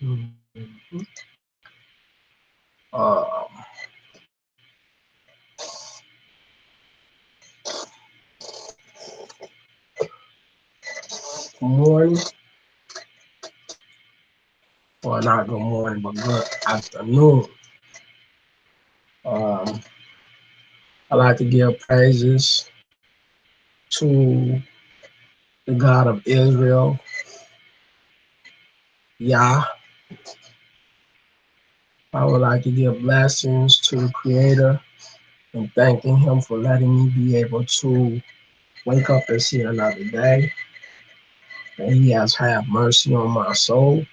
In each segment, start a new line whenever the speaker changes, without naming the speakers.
Uh, Good morning, or not good morning, but good afternoon. Um, I like to give praises to the God of Israel, Yah. I would like to give blessings to the Creator and thanking Him for letting me be able to wake up and see another day. And He has had mercy on my soul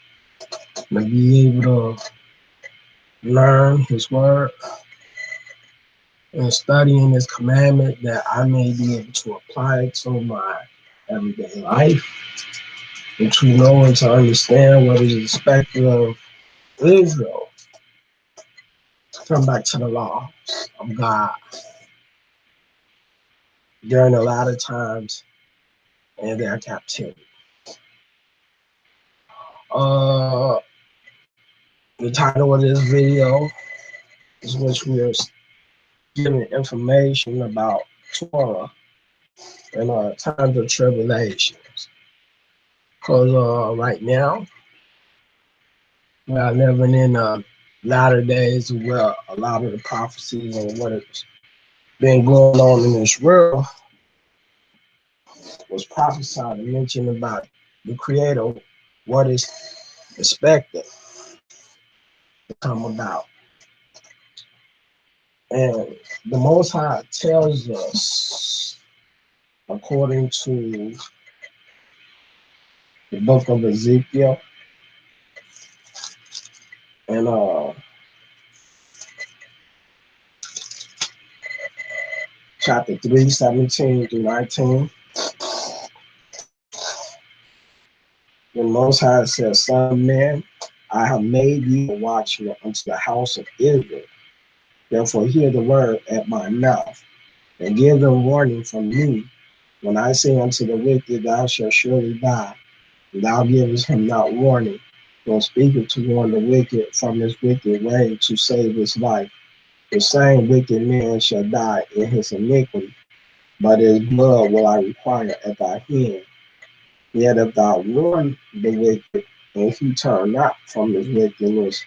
and be able to learn His word and studying His commandment that I may be able to apply it to my everyday life and to know and to understand what is expected of Israel to come back to the law of God during a lot of times in their captivity. Uh, the title of this video is which we are giving information about Torah and times of tribulations. Because right now, we are living in latter days where a lot of the prophecies and what has been going on in this world was prophesied and mentioned about the Creator, what is expected to come about. And the Most High tells us, according to the book of Ezekiel, and chapter 3, 17 through 19, the Most High says, Son of man, I have made you a watchman unto the house of Israel. Therefore hear the word at my mouth, and give them warning from me. When I say unto the wicked, thou shalt surely die, and thou givest him not warning, nor speaketh to warn the wicked from his wicked way to save his life. The same wicked man shall die in his iniquity, but his blood will I require at thy hand. Yet if thou warn the wicked, and he turn not from his wickedness,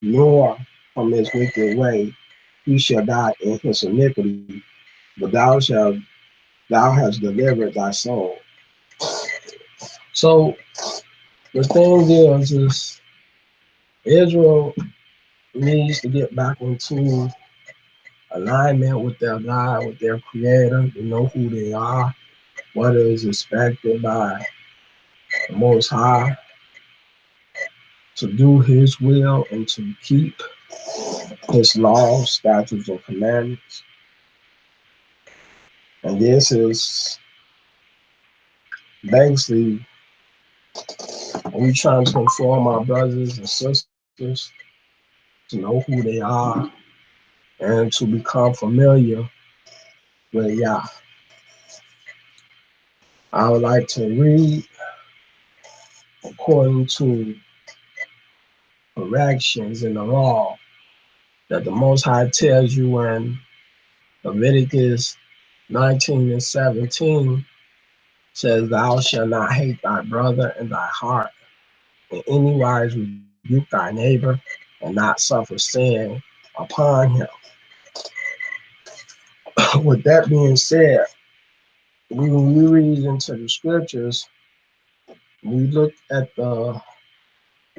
nor from his wicked way, he shall die in his iniquity, but thou hast delivered thy soul. So the thing is Israel needs to get back into alignment with their God, with their Creator, to know who they are, what is expected by the Most High, to do His will and to keep His laws, statutes, and commandments. And this is basically we trying to inform our brothers and sisters to know who they are and to become familiar with Yah. I would like to read according to corrections in the law that the Most High tells you in Leviticus 19 and 17 says, Thou shalt not hate thy brother in thy heart, in any wise rebuke thy neighbor, and not suffer sin upon him. With that being said, when we read into the scriptures, we look at the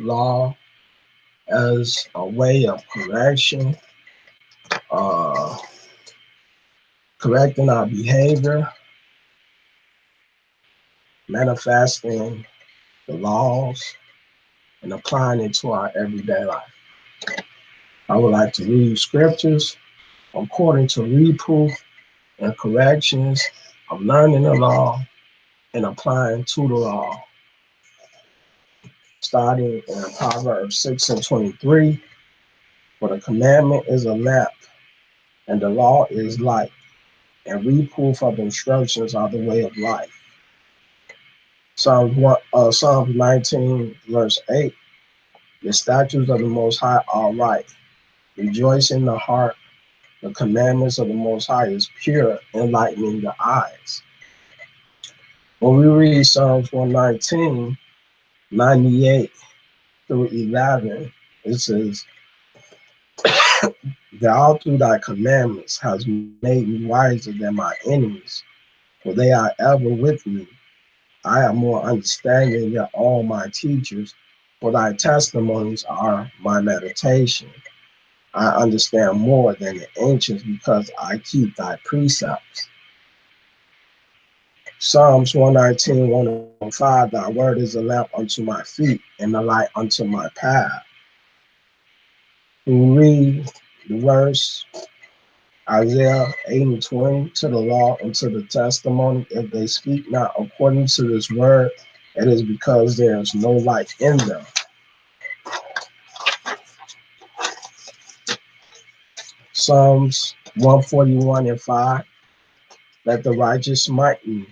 law as a way of correction, uh, correcting our behavior, manifesting the laws, and applying it to our everyday life. I would like to read scriptures according to reproof and corrections of learning the law and applying to the law. Starting in Proverbs 6 and 23, for the commandment is a lamp, and the law is light, and reproof of instructions are the way of life. Psalms 19, verse 8, The statutes of the Most High are right. Rejoice in the heart. The commandments of the Most High is pure, enlightening the eyes. When we read Psalms 119, 98 through 11, it says, Thou through thy commandments hast made me wiser than my enemies, for they are ever with me. I have more understanding than all my teachers, for thy testimonies are my meditation. I understand more than the ancients because I keep thy precepts. Psalms 119, 105, thy word is a lamp unto my feet and a light unto my path. We read the verse Isaiah 8 and 20, to the law and to the testimony, if they speak not according to this word, it is because there is no light in them. Psalms 141 and 5, let the righteous smite me,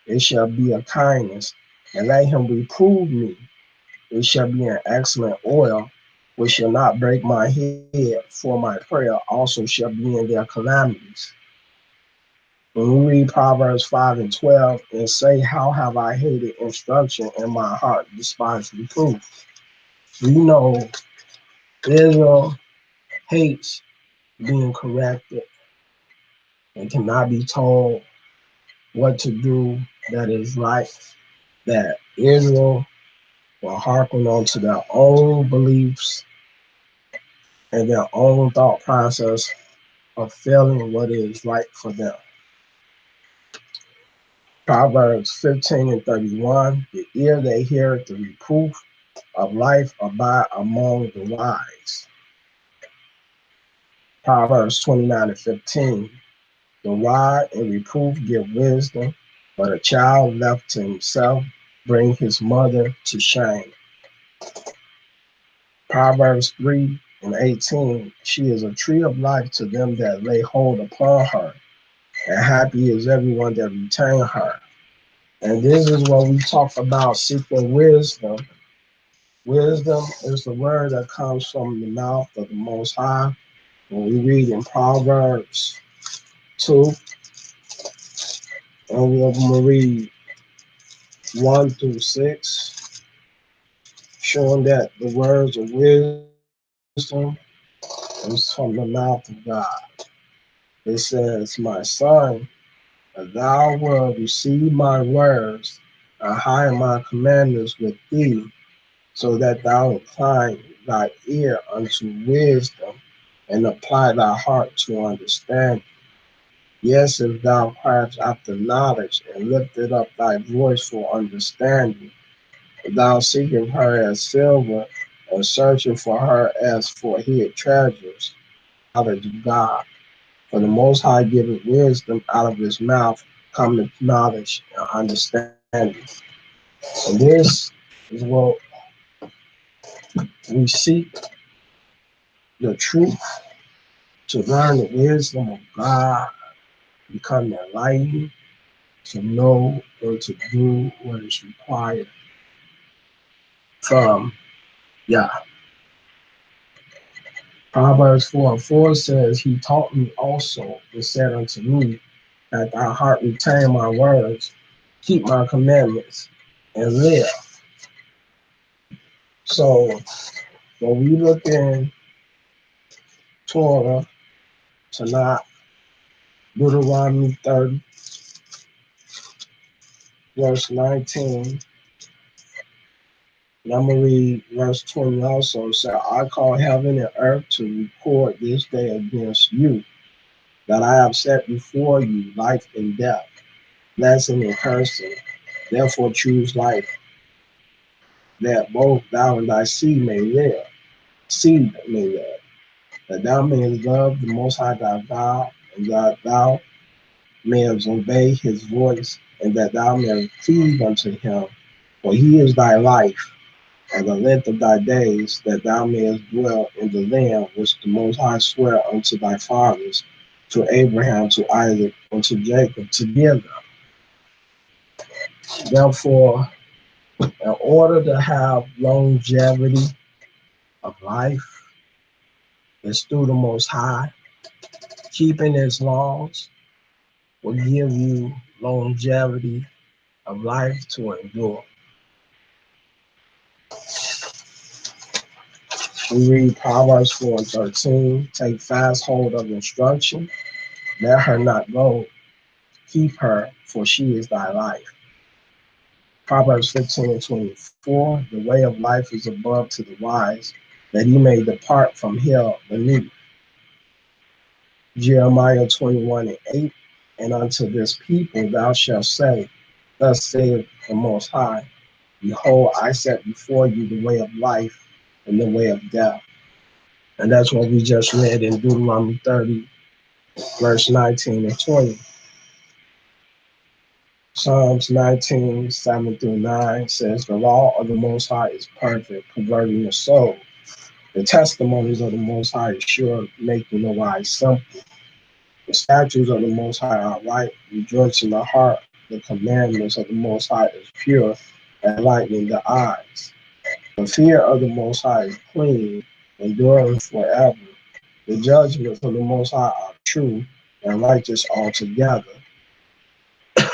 it shall be a kindness, and let him reprove me, it shall be an excellent oil, which shall not break my head, for my prayer also shall be in their calamities. When we read Proverbs 5 and 12, and say, how have I hated instruction, and my heart despised reproof. We know Israel hates being corrected and cannot be told what to do that is right, that Israel will hearken on to their own beliefs and their own thought process of feeling what is right for them. Proverbs 15 and 31, the ear that heareth the reproof of life abide among the wise. Proverbs 29 and 15, the rod and reproof give wisdom, but a child left to himself bring his mother to shame. Proverbs 3 and 18, she is a tree of life to them that lay hold upon her, and happy is everyone that retain her. And this is what we talk about seeking wisdom. Wisdom is the word that comes from the mouth of the Most High. When we read in Proverbs 2, and we're going to read 1 through 6, showing that the words of wisdom is from the mouth of God. It says, my son, if thou wilt receive my words and hide my commandments with thee, so that thou incline thy ear unto wisdom and apply thy heart to understand. Yes, if thou criest after knowledge and lifted up thy voice for understanding, if thou seekest her as silver and searching for her as for hid treasures, knowledge of God. For the Most High giveth wisdom, out of his mouth cometh knowledge and understanding. And this is what we seek, the truth, to learn the wisdom of God, become enlightened, to know or to do what is required from Yah. Proverbs 4 and 4 says, he taught me also and said unto me, that thy heart retain my words, keep my commandments, and live. So when we look in Torah, Tanakh, Deuteronomy 30, verse 19, and I'm going to read verse 20 also. So I call heaven and earth to record this day against you, that I have set before you life and death, blessing and cursing. Therefore choose life, that both thou and thy seed may live, that thou mayest love the Most High thy God, and that thou mayest obey his voice, and that thou mayest cleave unto him, for he is thy life, and the length of thy days, that thou mayest dwell in the land which the Most High sware unto thy fathers, to Abraham, to Isaac, and to Jacob, to give them. Therefore, in order to have longevity of life is through the Most High. Keeping His laws will give you longevity of life to endure. We read Proverbs 4:13. Take fast hold of instruction. Let her not go. Keep her, for she is thy life. Proverbs 15:24. The way of life is above to the wise, that he may depart from hell beneath. Jeremiah 21:8. And unto this people thou shalt say, Thus saith the Most High, Behold, I set before you the way of life and the way of death. And that's what we just read in Deuteronomy 30, verse 19 and 20. Psalms 19:7-9 says, The law of the Most High is perfect, converting the soul. The testimonies of the Most High is sure, making the wise simple. The statutes of the Most High are right, rejoicing the heart. The commandments of the Most High is pure, enlightening the eyes. The fear of the Most High is clean, enduring forever. The judgments of the Most High are true and righteous altogether.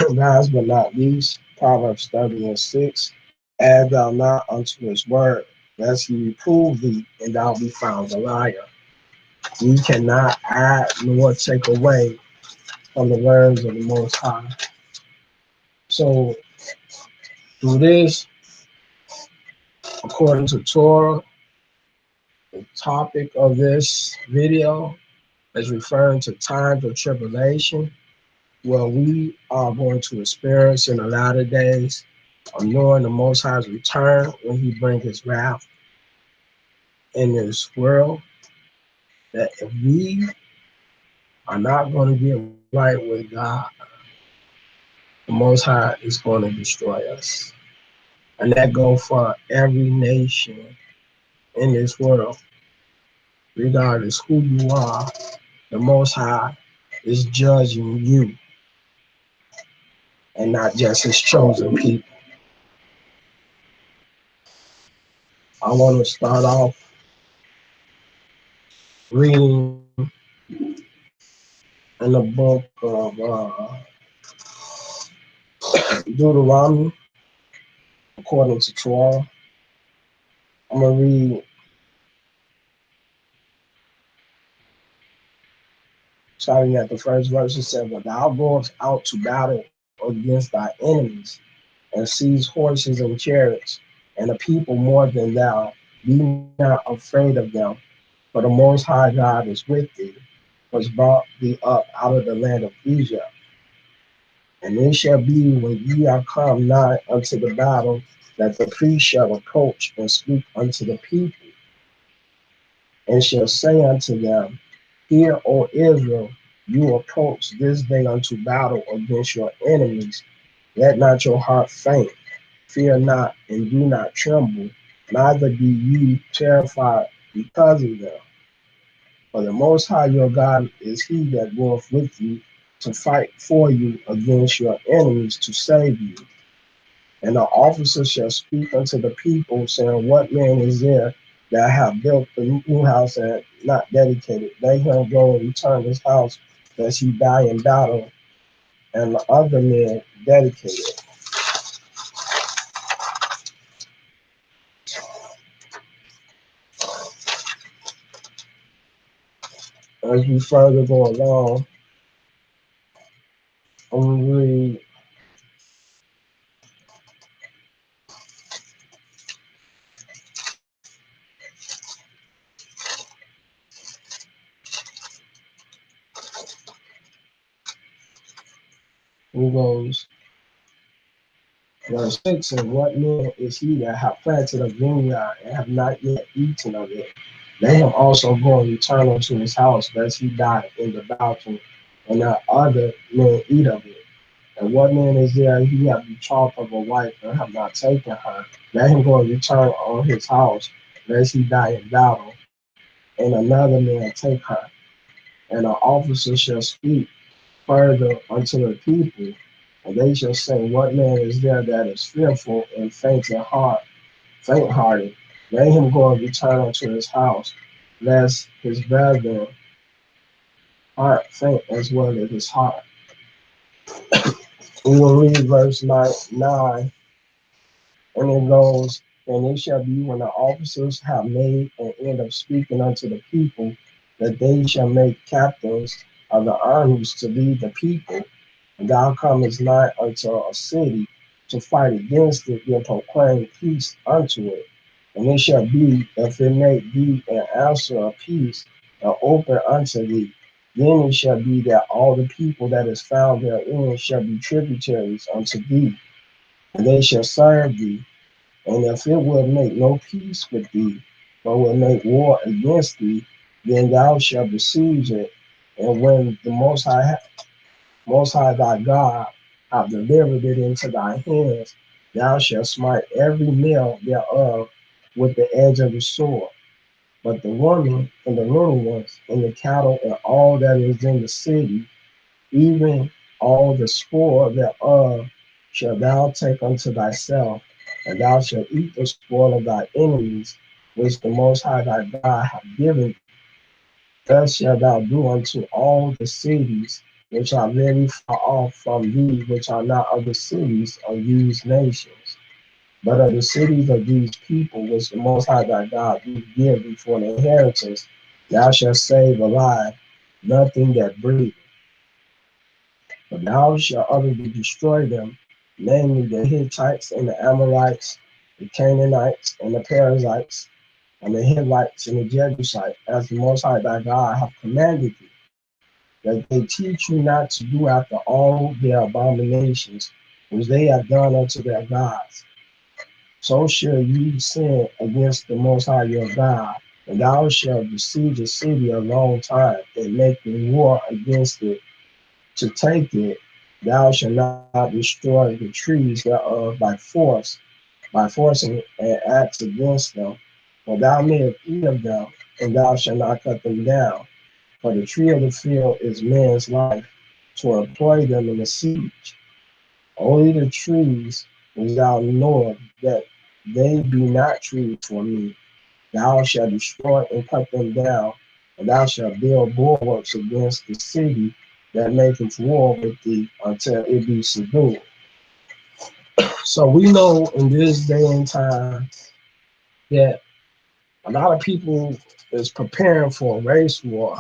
Last but not least, Proverbs 30:6. Add thou not unto his word, lest he reprove thee, and thou be found a liar. We cannot add nor take away from the words of the Most High. So, through this, according to Torah, the topic of this video is referring to times of tribulation, where we are going to experience in the latter days of knowing the Most High's return when He brings His wrath in this world. That if we are not going to get right with God, the Most High is going to destroy us. And that goes for every nation in this world, regardless who you are. The Most High is judging you and not just His chosen people. I want to start off reading in the book of Deuteronomy, according to Torah. I'm going to read starting at the first verse. It said, But thou goest out to battle against thy enemies, and seize horses and chariots, and a people more than thou. Be not afraid of them, for the Most High God is with thee, which brought thee up out of the land of Egypt. And it shall be when ye are come nigh unto the battle, that the priest shall approach and speak unto the people, and shall say unto them, Hear, O Israel, you approach this day unto battle against your enemies. Let not your heart faint, fear not, and do not tremble, neither be ye terrified because of them. For the Most High your God is he that goeth with you to fight for you against your enemies to save you. And the officer shall speak unto the people, saying, What man is there that have built the new house and not dedicated? Let him go and return his house, lest he die in battle, and the other men dedicate it. As we further go along, I'm going to read who goes, verse 6, And what man is he that hath planted a vineyard and have not yet eaten of it? Let him also go and return unto his house, lest he die in the battle, and that other men eat of it. And what man is there he hath betrothed of a wife and have not taken her? Let him go and return on his house, lest he die in battle, and another man take her. And the officer shall speak further unto the people, and they shall say, What man is there that is fearful and faint hearted? Let him go and return unto his house, lest his brethren heart faint as well as his heart. We will read verse 9, and it goes, and it shall be when the officers have made an end of speaking unto the people, that they shall make captains of the armies to lead the people. And thou comest nigh unto a city to fight against it, and proclaim peace unto it. And it shall be, if it make thee an answer of peace, and open unto thee, then it shall be that all the people that is found therein shall be tributaries unto thee, and they shall serve thee. And if it will make no peace with thee, but will make war against thee, then thou shalt besiege it. And when the Most High thy God have delivered it into thy hands, thou shalt smite every male thereof with the edge of the sword. But the woman and the little ones and the cattle and all that is in the city, even all the spoil thereof, shalt thou take unto thyself, and thou shalt eat the spoil of thy enemies, which the Most High thy God hath given thee. Thus shalt thou do unto all the cities which are very far off from thee, which are not of the cities of these nations, but of the cities of these people, which the Most High thy God do give thee for an inheritance. Thou shalt save alive nothing that breatheth. But thou shalt utterly destroy them, namely the Hittites and the Amorites, the Canaanites and the Perizzites, and the Hivites and the Jebusites, as the Most High thy God hath commanded thee, that they teach you not to do after all their abominations which they have done unto their gods. So shall ye sin against the Most High your God, and thou shalt besiege a city a long time, and make war against it to take it. Thou shalt not destroy the trees thereof by forcing an axe against them, for thou mayest eat of them, and thou shalt not cut them down. For the tree of the field is man's life, to employ them in the siege. Only the trees which thou knowest that they be not trees for me, thou shalt destroy and cut them down, and thou shalt build bulwarks against the city that maketh war with thee until it be subdued. So we know in this day and time that a lot of people is preparing for a race war.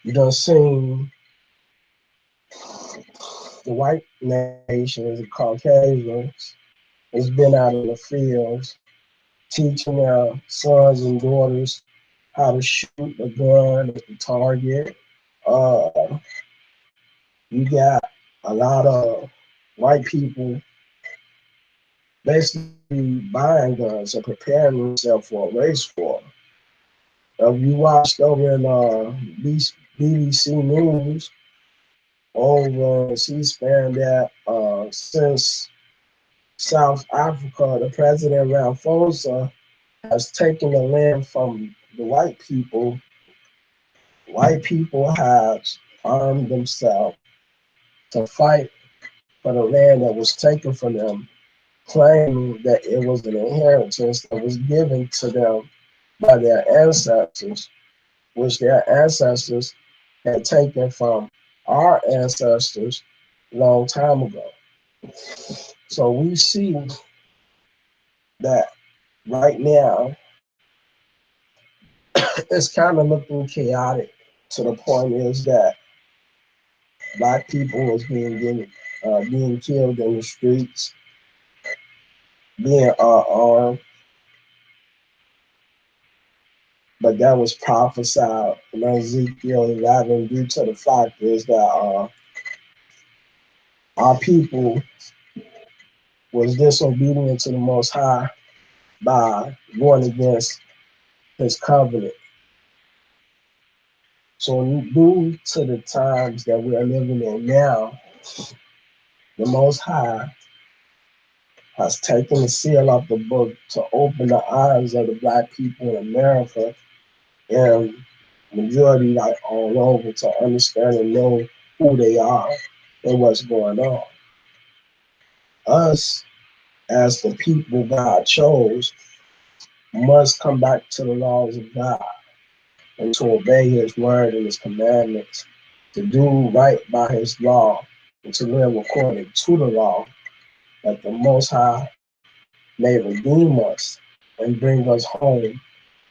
You done seen the white nations, the Caucasians, has been out in the fields teaching their sons and daughters how to shoot a gun at the target. Uh, you got a lot of white people basically buying guns and preparing themselves for a race war. You watched over in BBC News over C-SPAN that since South Africa, the president Ramaphosa has taken the land from the white people have armed themselves to fight for the land that was taken from them, claiming that it was an inheritance that was given to them by their ancestors, which their ancestors had taken from our ancestors a long time ago. So we see that right now it's kind of looking chaotic to the point is that black people was being killed in the streets, being armed, but that was prophesied in Ezekiel 11 due to the fact is that our people was disobedient to the Most High by going against His covenant. So due to the times that we are living in now, the Most High has taken the seal off the book to open the eyes of the black people in America and majority like all over to understand and know who they are and what's going on. Us as the people God chose, must come back to the laws of God and to obey his word and his commandments, to do right by his law, and to live according to the law, that the Most High may redeem us and bring us home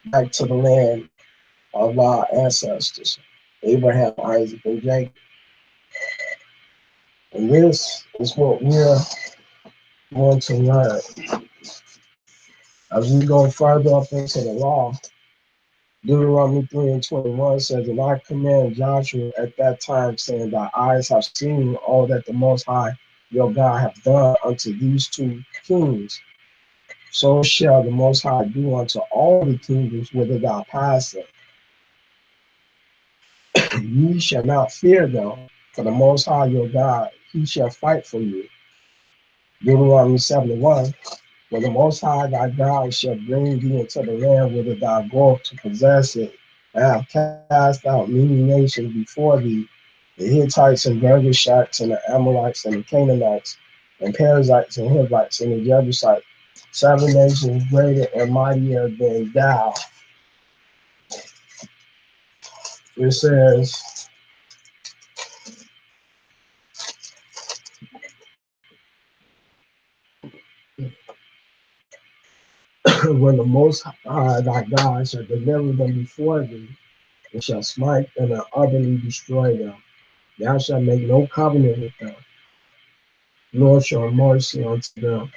back to the land of our ancestors, Abraham, Isaac, and Jacob. And this is what we're going to learn. As we go further up into the law, Deuteronomy 3 and 21 says, and I command Joshua at that time, saying, thy eyes have seen all that the Most High your God hath done unto these two kings. So shall the Most High do unto all the kingdoms whither thou passest. Ye shall not fear them, for the Most High your God, he shall fight for you. Deuteronomy 71, when the Most High thy God shall bring thee into the land whither thou goest to possess it, and have cast out many nations before thee, the Hittites and Girgashites and the Amorites and the Canaanites, and Perizzites and Hivites and the Jebusites, 7 nations greater and mightier than thou. It says, when the Most High thy God shall deliver them before thee, and shall smite and utterly destroy them. Thou shalt make no covenant with them, nor show mercy unto them.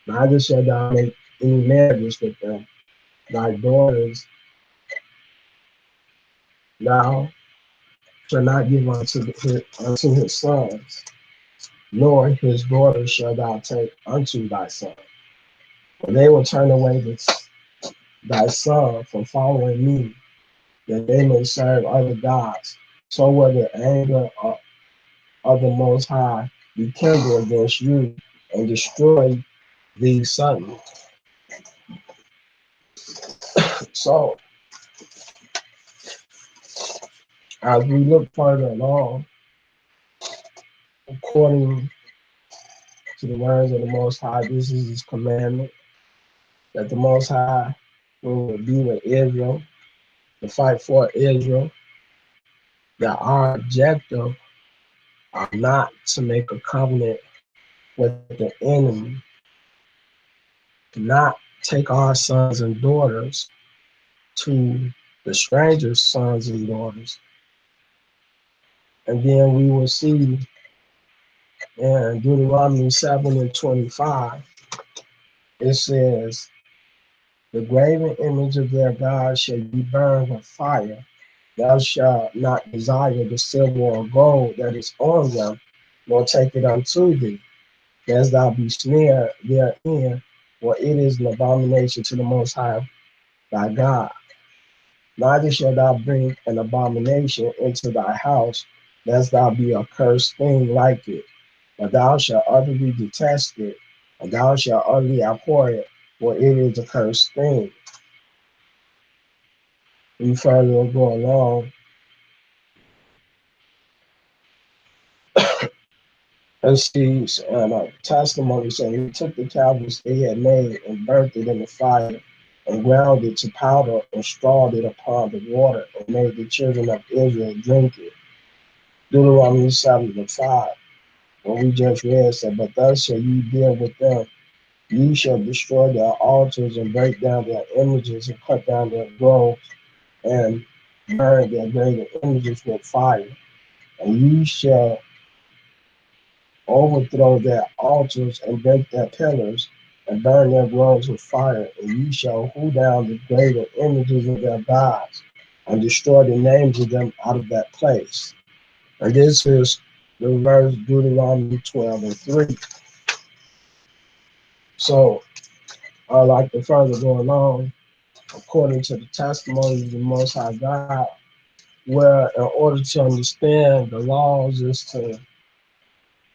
Neither shalt thou make any marriages with them. Thy daughters thou shalt not give unto his sons, nor his daughters shalt thou take unto thy son. For they will turn away thy son from following me, that they may serve other gods. So will the anger of the Most High be kindled against you and destroy thee suddenly. So, as we look further along, according to the words of the Most High, this is his commandment, that the Most High will be with Israel, to fight for Israel, that our objective are not to make a covenant with the enemy, to not take our sons and daughters to the strangers' sons and daughters. And then we will see in Deuteronomy 7 and 25, it says, the graven image of their God shall be burned with fire. Thou shalt not desire the silver or gold that is on them, nor take it unto thee, lest thou be snared therein, for it is an abomination to the Most High thy God. Neither shalt thou bring an abomination into thy house, lest thou be a cursed thing like it. But thou shalt utterly detest it, and thou shalt utterly abhor it, for it is a cursed thing. We further go along and see testimony saying he took the tablets they had made and burnt it in the fire and ground it to powder and strawed it upon the water and made the children of Israel drink it. Deuteronomy 7 and 5. What we just read said, but thus shall you deal with them. You shall destroy their altars and break down their images and cut down their groves and burn their graven images with fire. And you shall overthrow their altars and break their pillars and burn their groves with fire. And you shall hew down the graven images of their gods and destroy the names of them out of that place. And this is the verse Deuteronomy 12 and 3. So I like to further go along according to the testimonies of the Most High God, where in order to understand the laws is to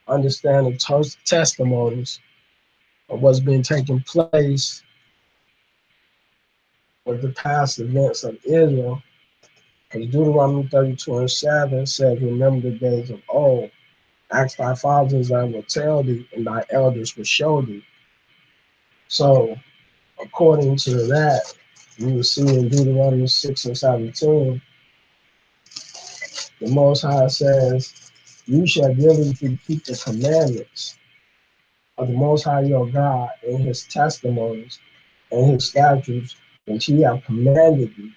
understand the testimonies of what's been taking place with the past events of Israel. Because Deuteronomy 32 and 7 says, remember the days of old. Ask thy fathers, and I will tell thee, and thy elders will show thee. So according to that, we will see in Deuteronomy 6 and 17, the Most High says, "You shall diligently keep the commandments of the Most High your God and his testimonies and his statutes which he hath commanded thee.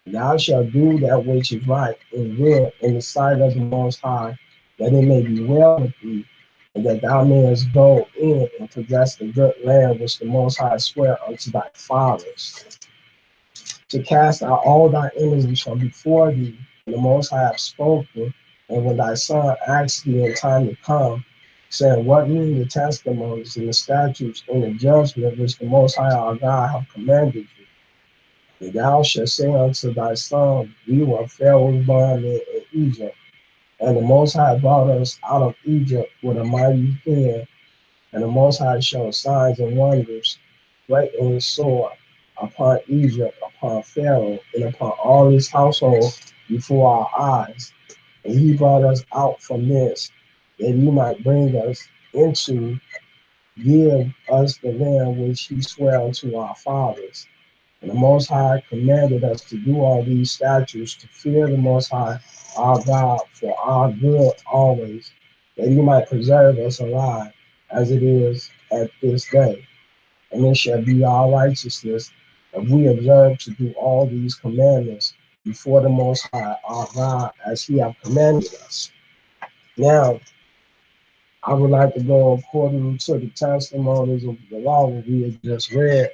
Thou shalt do that which is right and good in the sight of the Most High, that it may be well with thee, and that thou mayest go in and possess the good land which the Most High sware unto thy fathers, to cast out all thy enemies from before thee. And the Most High hath spoken, and when thy son asks thee in time to come, saying, What mean the testimonies and the statutes and the judgment which the Most High our God hath commanded thee? And thou shalt say unto thy son, We were Pharaoh's bondmen in Egypt, and the Most High brought us out of Egypt with a mighty hand, and the Most High showed signs and wonders, great and sore, upon Egypt, upon Pharaoh, and upon all his household before our eyes. And he brought us out from this, that he might bring us into, give us the land which he sware unto our fathers. And the Most High commanded us to do all these statutes, to fear the Most High, our God, for our good always, that he might preserve us alive, as it is at this day. And it shall be our righteousness if we observe to do all these commandments before the Most High, our God, as he hath commanded us. Now, I would like to go according to the testimonies of the law that we have just read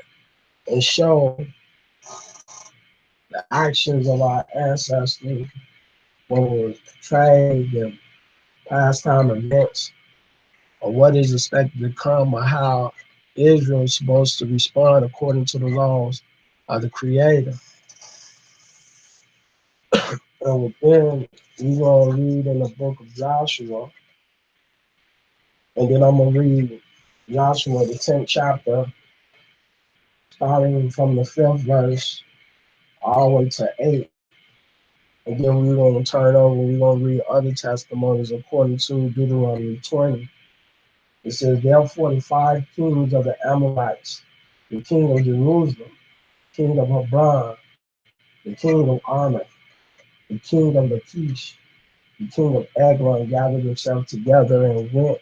and show the actions of our ancestors, what was portrayed, the pastime events, or what is expected to come, or how Israel is supposed to respond according to the laws of the Creator. And within, we're going to read in the book of Joshua, and then I'm going to read Joshua, the 10th chapter, starting from the 5th verse all the way to 8. And then we're going to turn over, we're going to read other testimonies according to Deuteronomy 20. It says, Therefore the 5 kings of the Amorites, the king of Jerusalem, king of Hebron, the king of Ammon, the king of Lachish, the king of Eglon gathered themselves together and went,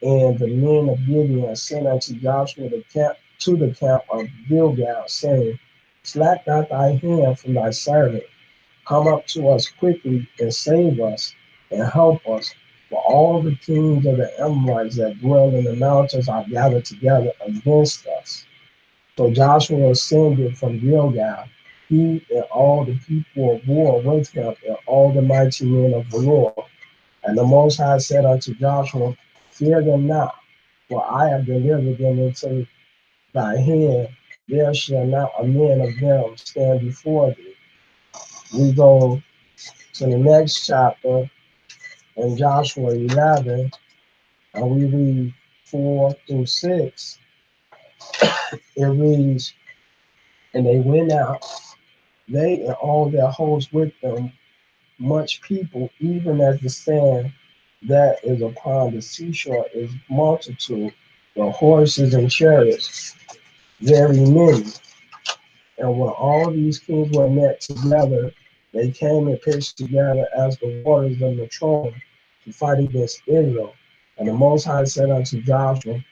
and the men of Gibeon sent unto Joshua to the camp of Gilgal, saying, Slack not thy hand from thy servant, come up to us quickly and save us and help us. For all the kings of the Amorites that dwell in the mountains are gathered together against us. So Joshua ascended from Gilgal, he and all the people of war with him, and all the mighty men of the Lord. And the Most High said unto Joshua, Fear them not, for I have delivered them into thy hand. There shall not a man of them stand before thee. We go to the next chapter in Joshua 11, and we read 4 through 6. It reads, And they went out, they and all their hosts with them, much people, even as the sand that is upon the seashore is multitude, the horses and chariots, very many. And when all these kings were met together, they came and pitched together as the waters of the Troy to fight against Israel. And the Most High said unto Joshua,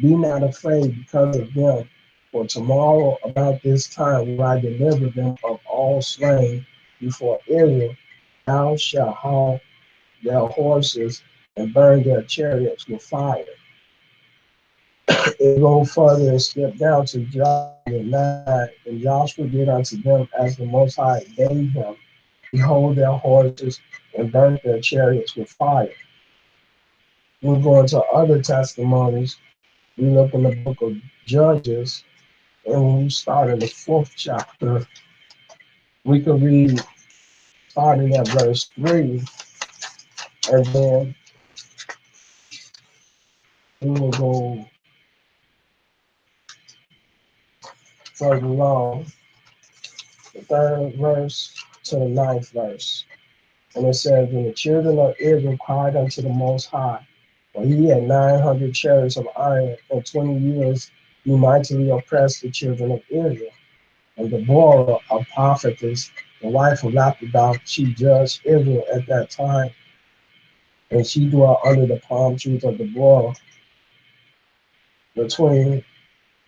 Be not afraid because of them, for tomorrow about this time will I deliver them of all slain before Israel. Thou shalt haul their horses and burn their chariots with fire. And go further and skip down to Joshua 9. And Joshua did unto them as the Most High gave him. Behold their horses and burnt their chariots with fire. We go into other testimonies. We look in the book of Judges, and when we start in the 4th chapter, we can read starting at verse 3, and then we will go further along, the 3rd verse to the 9th verse. And it says, And the children of Israel cried unto the Most High, for he had 900 chariots of iron and 20 years He mightily oppressed the children of Israel. And Deborah, a prophetess, the wife of Lapidoth, she judged Israel at that time, and she dwelt under the palm trees of Deborah between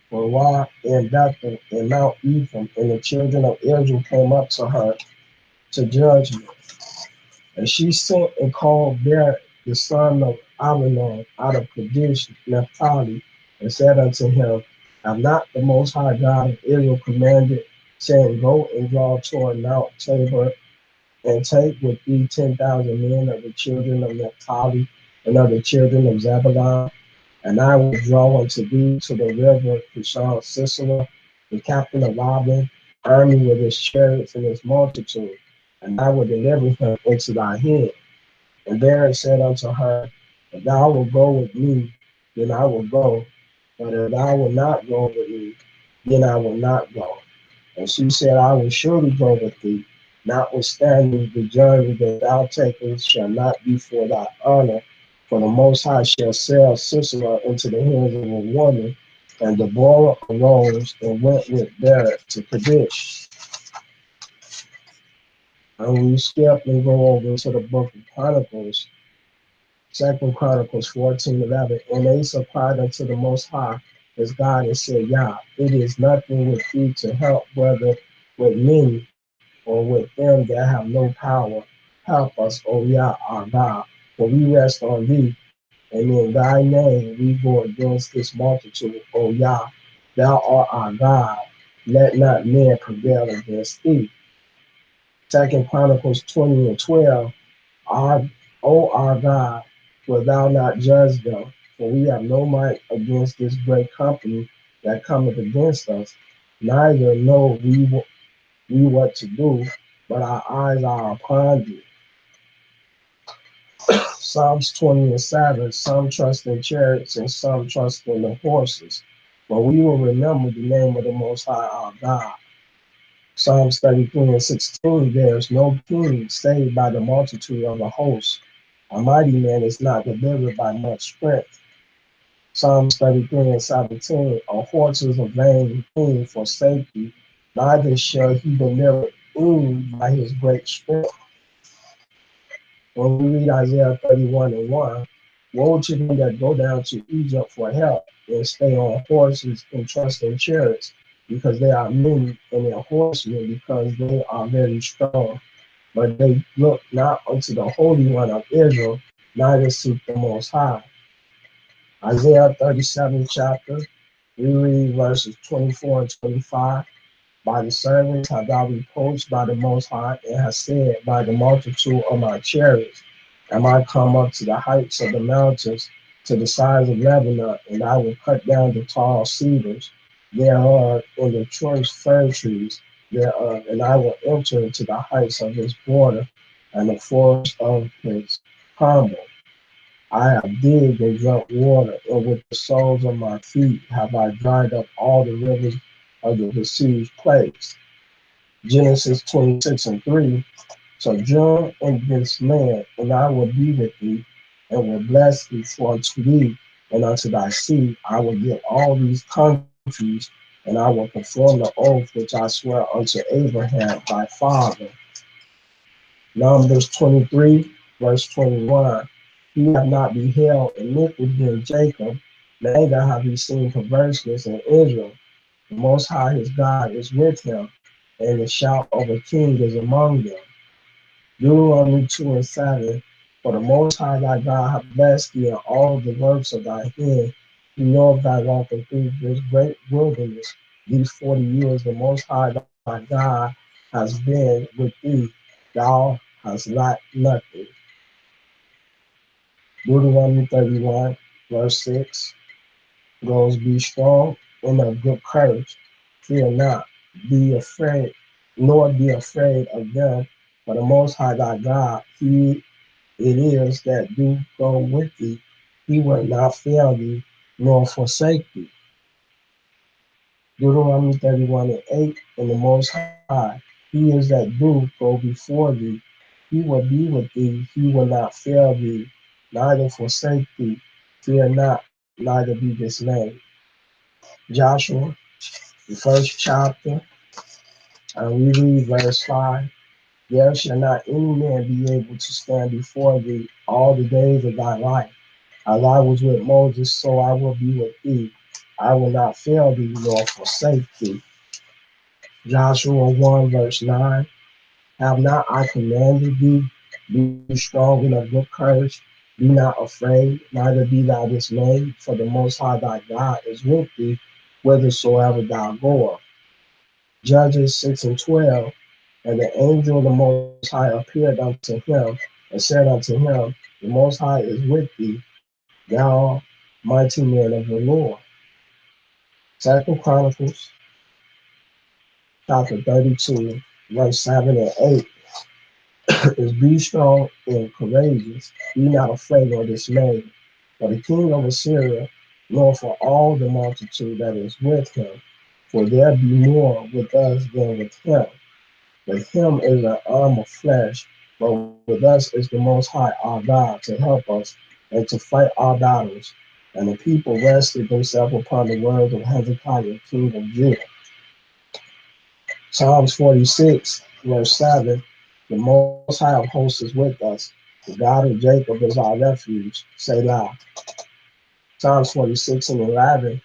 Borah and Bethel and Mount Ephraim. And the children of Israel came up to her to judge me. And she sent and called Barak, the son of Abinah, out of Kadesh, Naphtali, and said unto him, have not the Most High God of Israel commanded, saying, go and draw toward Mount Tabor, and take with thee 10,000 men of the children of Naphtali and of the children of Zebulun, and I will draw unto thee to the river Kishon Sisera, the captain of Laban, army with his chariots and his multitude, and I will deliver him into thy hand. And Barak said unto her, if thou wilt go with me, then I will go, but if thou wilt not go with me, then I will not go. And she said, I will surely go with thee, notwithstanding the journey that thou takest shall not be for thy honor, for the Most High shall sell Sisera into the hands of a woman. And Deborah arose and went with Barak to Kadesh. And we skip and go over to the book of Chronicles, Second Chronicles 14:11. And Asa cried unto the Most High his God and said, Yah, it is nothing with thee to help, whether with me or with them that have no power. Help us, O Yah, our God, for we rest on thee, and in thy name we go against this multitude, O Yah. Thou art our God. Let not man prevail against thee. Second Chronicles 20:12. Our, O our God, wilt thou not judge them? For we have no might against this great company that cometh against us, neither know we what to do, but our eyes are upon thee. Psalms 20:7. Some trust in chariots and some trust in the horses, but we will remember the name of the Most High our God. Psalms 33:16. There is no king saved by the multitude of the host. A mighty man is not delivered by much strength. Psalms 33:17. A horse is a vain thing for safety, neither shall he deliver by his great strength. When we read Isaiah 31:1, woe to them that go down to Egypt for help and stay on horses and trust in chariots, because they are many, and their horsemen, because they are very strong. But they look not unto the Holy One of Israel, neither seek the Most High. Isaiah 37 chapter, we read verses 24 and 25. By the servants have thou reproached by the Most High, and hast said, by the multitude of my chariots am I come up to the heights of the mountains, to the sides of Lebanon, and I will cut down the tall cedars thereof, and the choice fir trees thereof, and I will enter into the heights of his border, and the forest of his humble. I have digged and drunk water, and with the soles of my feet have I dried up all the rivers of the besieged place. Genesis 26:3. Sojourn in this land, and I will be with thee, and will bless thee, for unto thee and unto thy seed I will give all these countries, and I will perform the oath which I swear unto Abraham thy father. Numbers 23, verse 21. He have not beheld iniquity in Jacob, neither have he seen perverseness in Israel. The Most High his God is with him, and the shout of a king is among them. Deuteronomy 2:7. For the Most High thy God hath blessed thee in all the works of thy hand. He knoweth thy walking through this great wilderness. These 40 years the Most High thy God has been with thee. Thou hast lacked nothing. Deuteronomy 31, verse 6 goes, be strong and of good courage. Fear not, be afraid, nor be afraid of them. For the Most High thy God, he it is that do go with thee. He will not fail thee, nor forsake thee. Deuteronomy 31:8. And the Most High, he is that do go before thee. He will be with thee. He will not fail thee, neither forsake thee. Fear not, neither be dismayed. Joshua, the first chapter, and we read verse 5. There shall not any man be able to stand before thee all the days of thy life. As I was with Moses, so I will be with thee. I will not fail thee nor forsake thee. Joshua 1 verse 9. Have not I commanded thee? Be strong and of good courage. Be not afraid, neither be thou dismayed, for the Most High thy God is with thee, whithersoever thou goest. Judges 6 and 12. And the angel of the Most High appeared unto him and said unto him, the Most High is with thee, thou mighty man of the Lord. Second Chronicles chapter 32, verse 7 and 8 is be strong and courageous, be not afraid or dismayed, for the king of Assyria, nor for all the multitude that is with him, for there be more with us than with him. With him is an arm of flesh, but with us is the Most High our God to help us and to fight our battles. And the people rested themselves upon the words of Hezekiah, king of Judah. Psalms 46, verse 7. The Most High of hosts is with us. The God of Jacob is our refuge. Selah. Psalms 46 and 11.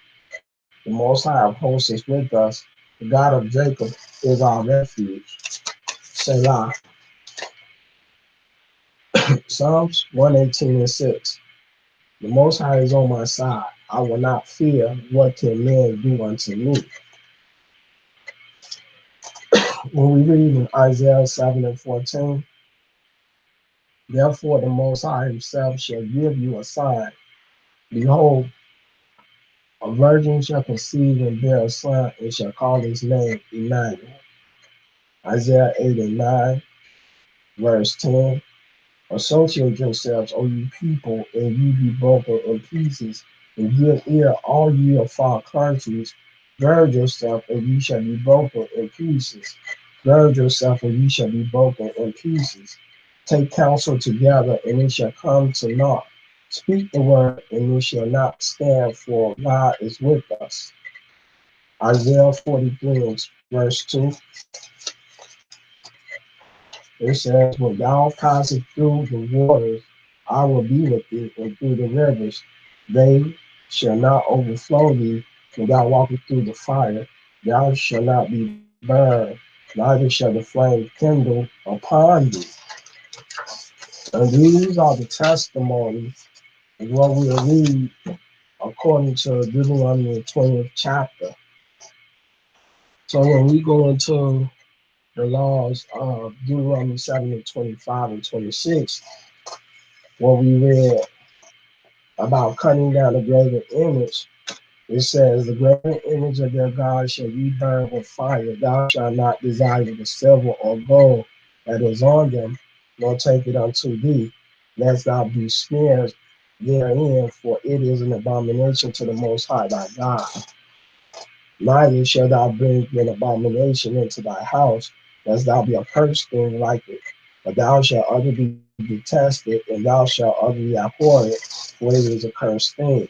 The Most High of hosts is with us. The God of Jacob is our refuge. Selah. Psalms 118 and 6. The Most High is on my side. I will not fear what can man do unto me. When we read in Isaiah 7 and 14, therefore the Most High himself shall give you a sign. Behold, a virgin shall conceive and bear a son, and shall call his name Emmanuel. Isaiah 8 and 9, verse 10. Associate yourselves, O you people, and ye be broken in pieces, and give ear, all ye of far countries. Gird yourself, and ye shall be broken in pieces. Gird yourself, and ye shall be broken in pieces. Take counsel together, and it shall come to naught. Speak the word, and it shall not stand, for God is with us. Isaiah 43, verse 2. It says, when thou passest through the waters, I will be with thee, and through the rivers, they shall not overflow thee. When thou walkest through the fire, thou shalt not be burned, neither shall the flame kindle upon thee. And these are the testimonies of what we'll read according to Deuteronomy the 20th chapter. So when we go into the laws of Deuteronomy 7 and 25 and 26, what we read about cutting down the graven image, it says, the graven image of their God shall ye burn with fire. Thou shalt not desire the silver or gold that is on them, nor take it unto thee, lest thou be snared therein, for it is an abomination to the Most High thy God. Neither shalt thou bring an abomination into thy house, lest thou be a cursed thing like it. But thou shalt utterly detest it, and thou shalt utterly abhor it, for it is a cursed thing.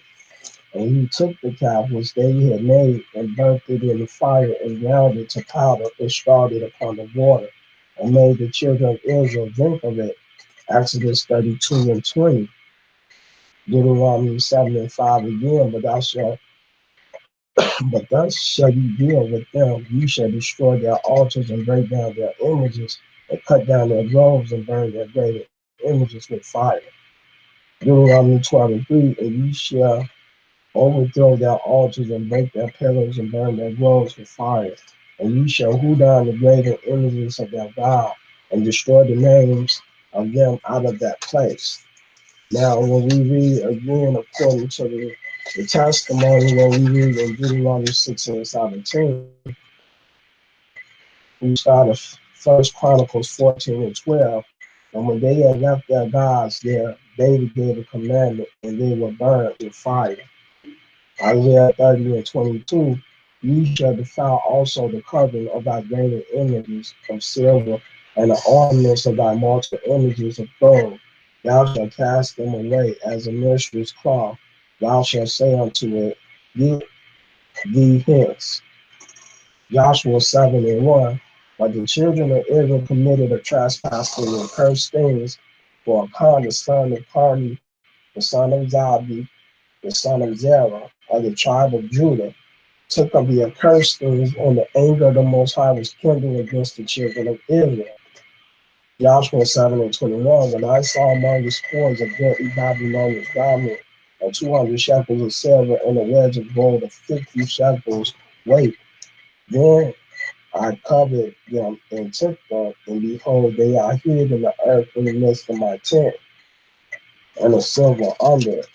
And he took the calf which they had made, and burnt it in the fire, and ground it to powder, and strawed it upon the water, and made the children of Israel drink of it. Exodus 32 and 20. Deuteronomy 7 and 5 again, but thus shall you deal with them. You shall destroy their altars and break down their images, and cut down their groves and burn their graven images with fire. Deuteronomy 12 and 3, and you shall overthrow their altars and break their pillars and burn their groves with fire. And you shall hew down the graven images of their God and destroy the names of them out of that place. Now, when we read again according to the testimony, when we read in Deuteronomy 6 and 17, we start at First Chronicles 14 and 12. And when they had left their gods there, David gave a commandment, and they were burned with fire. Isaiah 30 and 22, ye shall defile also the covering of thy graven images of silver, and the ornaments of thy mortal images of gold. Thou shalt cast them away as a minstrel's cloth. Thou shalt say unto it, thee hence. Joshua 7:1. But the children of Israel committed a trespass and cursed things, for Achan, the son of Carmi, the son of Zabdi, the son of Zerah, of the tribe of Judah, took of the accursed things, and the anger of the Most High was kindled against the children of Israel. Joshua 7:21. When I saw among the spoils of guilty Babylonians garment of 200 shekels of silver and a wedge of gold of 50 shekels weight, then I covered them and took them, and behold, they are hid in the earth in the midst of my tent, and a silver under it.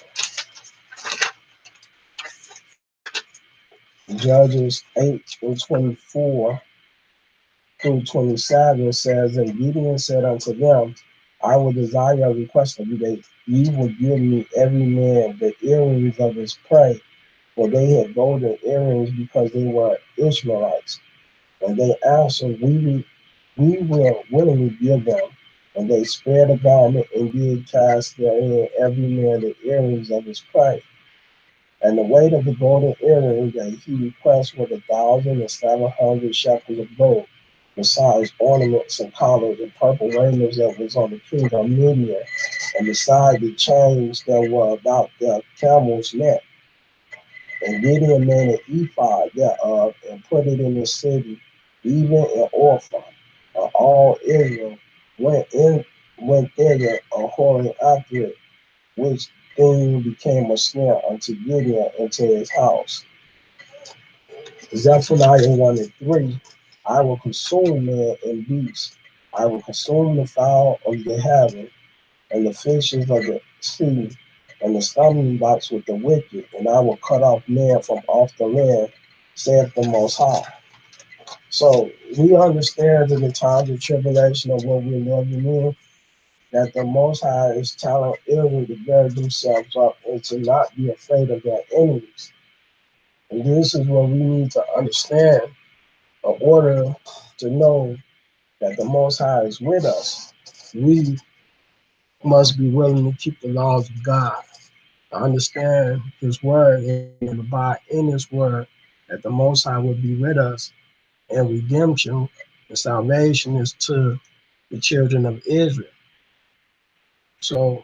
Judges 8:24-27 says, and Gideon said unto them, I will desire a request of you that ye will give me every man the earrings of his prey, for they had golden earrings because they were Ishmaelites. And they answered, we will willingly give them. And they spread a garment and did cast therein every man the earrings of his prey. And the weight of the golden earrings that he requested was 1,700 shekels of gold, besides ornaments and collars and purple raiments that was on the king of Midian, and beside the chains that were about the camel's neck. And Gideon made an ephod thereof and put it in the city, even in Orpha. And all Israel went thither a whoring after it, which thing became a snare unto Gideon and to his house. Zephaniah 1:3. I will consume man and beast. I will consume the fowl of the heaven and the fishes of the sea and the stumbling blocks with the wicked, and I will cut off man from off the land, saith the Most High. So we understand in the times of tribulation of what we're living in, that the Most High is telling Israel to gird themselves up and to not be afraid of their enemies. And this is what we need to understand in order to know that the Most High is with us. We must be willing to keep the laws of God, to understand His word and abide in His word, that the Most High will be with us, and redemption and salvation is to the children of Israel. So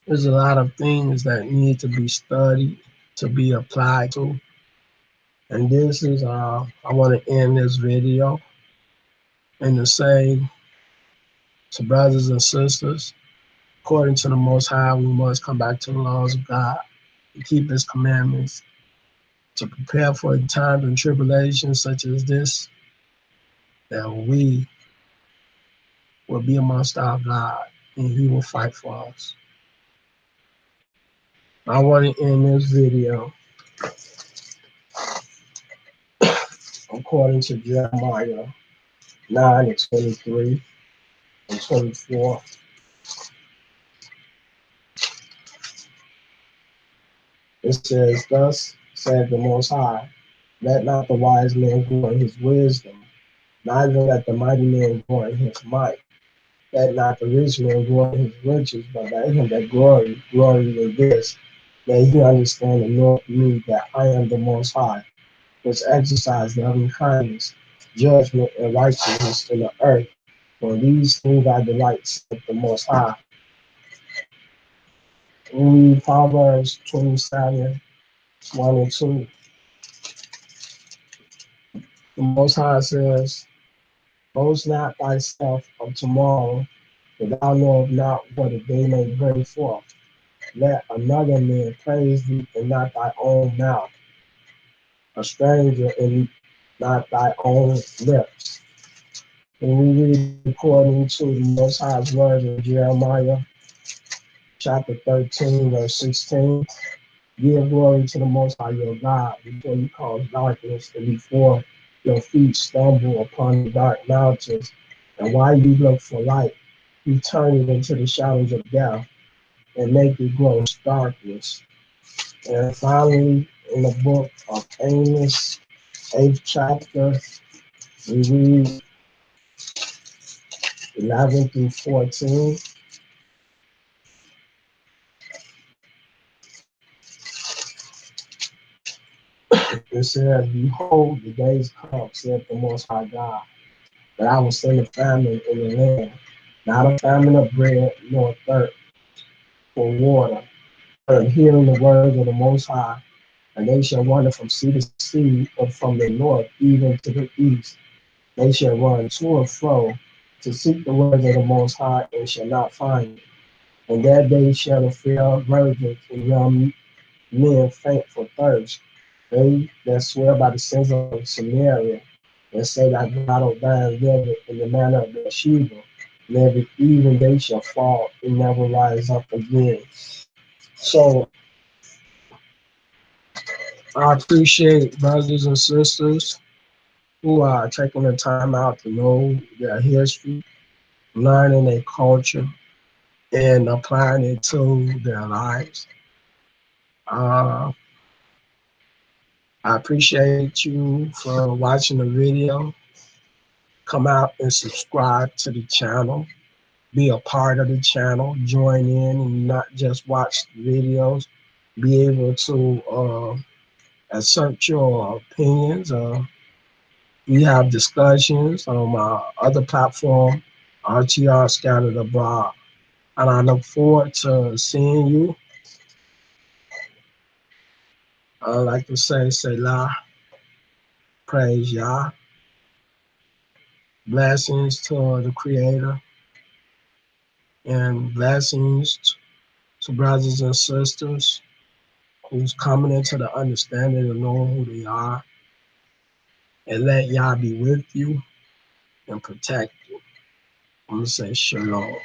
there's a lot of things that need to be studied, to be applied to. And this is, I want to end this video and to say to brothers and sisters, according to the Most High, we must come back to the laws of God and keep His commandments, to prepare for times and tribulations such as this, that we will be amongst our God and He will fight for us. I want to end this video according to Jeremiah 9:23-24. It says, thus said the Most High, let not the wise man glory in his wisdom, neither let the mighty man glory in his might. Let not the rich man glory in his riches, but let him that glory in this, that he understand and know me, that I am the Most High, which exercise loving kindness, judgment, and righteousness in the earth. For these things I delight, saith the Most High. We read Proverbs 27:1-2. The Most High says, boast not thyself of tomorrow, for thou knowest not what a day may bring forth. Let another man praise thee, and not thy own mouth, a stranger, and not thy own lips. When we read according to the Most High's word in Jeremiah chapter 13, verse 16, give glory to the Most High your God before you cause darkness, and before your feet stumble upon the dark mountains. And while you look for light, you turn it into the shadows of death and make it gross darkness. And finally, in the book of Amos, 8th chapter, we read 11-14. It says, behold, the days come, saith the Most High God, that I will send a famine in the land, not a famine of bread, nor thirst for water, but hearing the words of the Most High, and they shall wander from sea to sea, and from the north even to the east. They shall run to and fro to seek the words of the Most High, and shall not find it. And that day shall the fair virgins and young men faint for thirst. They that swear by the sins of Samaria, and say that God O'Brien lived in the manner of Bathsheba, and every even they shall fall and never rise up again. So I appreciate brothers and sisters who are taking the time out to know their history, learning their culture, and applying it to their lives. Uh, I appreciate you for watching the video. Come out and subscribe to the channel. Be a part of the channel. Join in and not just watch the videos. Be able to assert your opinions. We have discussions on my other platform, RTR Scattered Abroad. And I look forward to seeing you. I like to say, Selah, praise Yah. Blessings to the Creator, and blessings to brothers and sisters who's coming into the understanding of knowing who they are, and let Yah be with you and protect you. I'm going to say shalom.